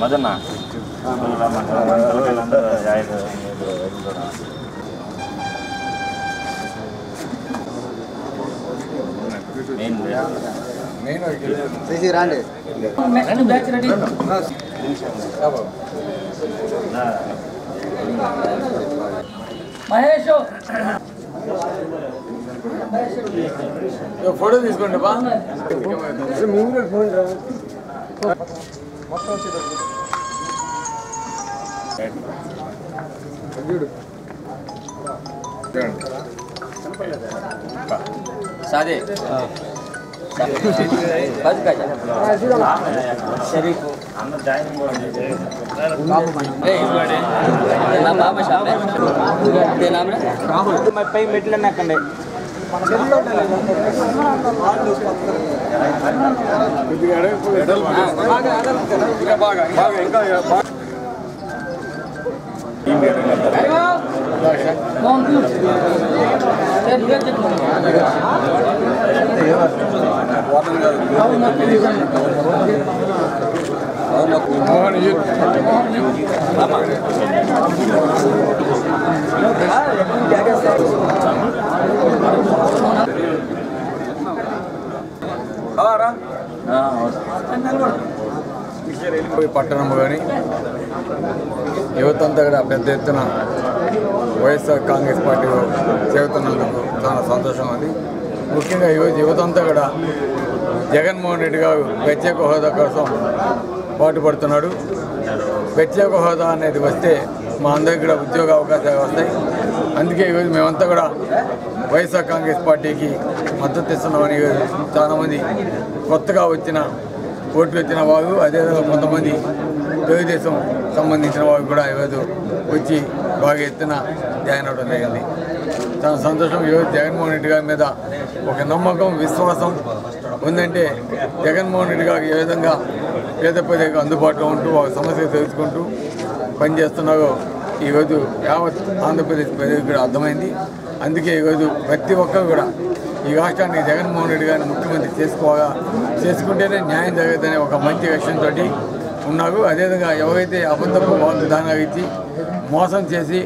మదన్న రాండి మహేష్ ఫోటో తీసుకోండి బా सादे बस का शरीफ नाम बाबा शाम है नाम है राहुल मैं पै मेटल ना कंडे పట్టణము కానీ యువతంతా కూడా పెద్ద ఎత్తున వైఎస్ఆర్ కాంగ్రెస్ పార్టీలో చేరుతున్నందుకు చాలా సంతోషం ఉంది. ముఖ్యంగా యువతంతా కూడా జగన్మోహన్ రెడ్డి గారు ప్రత్యేక హోదా కోసం పాటుపడుతున్నాడు. ప్రత్యేక హోదా అనేది వస్తే మా అందరికీ కూడా ఉద్యోగ అవకాశాలు వస్తాయి. అందుకే ఈరోజు మేమంతా కూడా వైఎస్ఆర్ కాంగ్రెస్ పార్టీకి మద్దతు ఇస్తున్నామని చాలామంది కొత్తగా వచ్చిన ఓట్లు వచ్చిన వారు, అదేవిధంగా కొంతమంది తెలుగుదేశం సంబంధించిన వారు కూడా ఈరోజు వచ్చి బాగా ఎత్తున జాయిన్ అవ్వడం జరిగింది. చాలా సంతోషం. ఈరోజు జగన్మోహన్ రెడ్డి గారి మీద ఒక నమ్మకం, విశ్వాసం ఉందంటే జగన్మోహన్ రెడ్డి గారికి ఏ విధంగా పేద ప్రజలకు అందుబాటులో ఉంటూ ఒక సమస్య తెలుసుకుంటూ పనిచేస్తున్నారో ఈరోజు యావత్ ఆంధ్రప్రదేశ్ ప్రజలకు కూడా అర్థమైంది. అందుకే ఈరోజు ప్రతి ఒక్కరు కూడా ఈ రాష్ట్రాన్ని జగన్మోహన్ రెడ్డి గారిని ముఖ్యమంత్రి చేసుకుంటేనే న్యాయం జరుగుతుందనే ఒక మంచి లక్ష్యంతో ఉన్నారు. అదేవిధంగా ఎవరైతే అబద్ధపు వాగ్దానాలు ఇచ్చి మోసం చేసి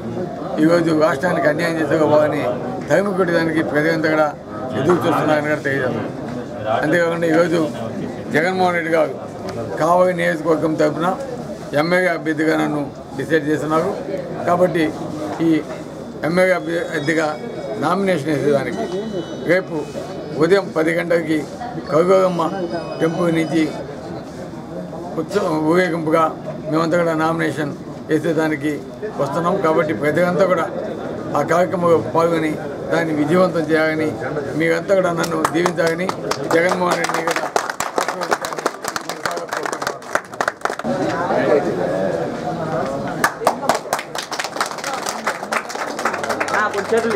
ఈరోజు రాష్ట్రానికి అన్యాయం చేసుకోవాలని తరిమి కొట్టడానికి ప్రజలంతా కూడా ఎదురు చూస్తున్నారని కూడా తెలియజేస్తారు. అంతేకాకుండా ఈరోజు జగన్మోహన్ రెడ్డి గారు కావలి నియోజకవర్గం తరఫున ఎమ్మెల్యే అభ్యర్థిగా నన్ను డిసైడ్ చేస్తున్నారు. కాబట్టి ఈ ఎమ్మెల్యే అభ్యర్థిగా నామినేషన్ వేసేదానికి రేపు ఉదయం 10 గంటలకి కౌగమ్మ టెంపుల్ నుంచి ఊరేగింపుగా మేమంతా కూడా నామినేషన్ వేసేదానికి వస్తున్నాం. కాబట్టి ప్రజలంతా కూడా ఆ కార్యక్రమంలో పాల్గొని దాన్ని విజయవంతం చేయాలని, మీరంతా కూడా నన్ను దీవించాలని, జగన్మోహన్ రెడ్డి కూడా చేతులు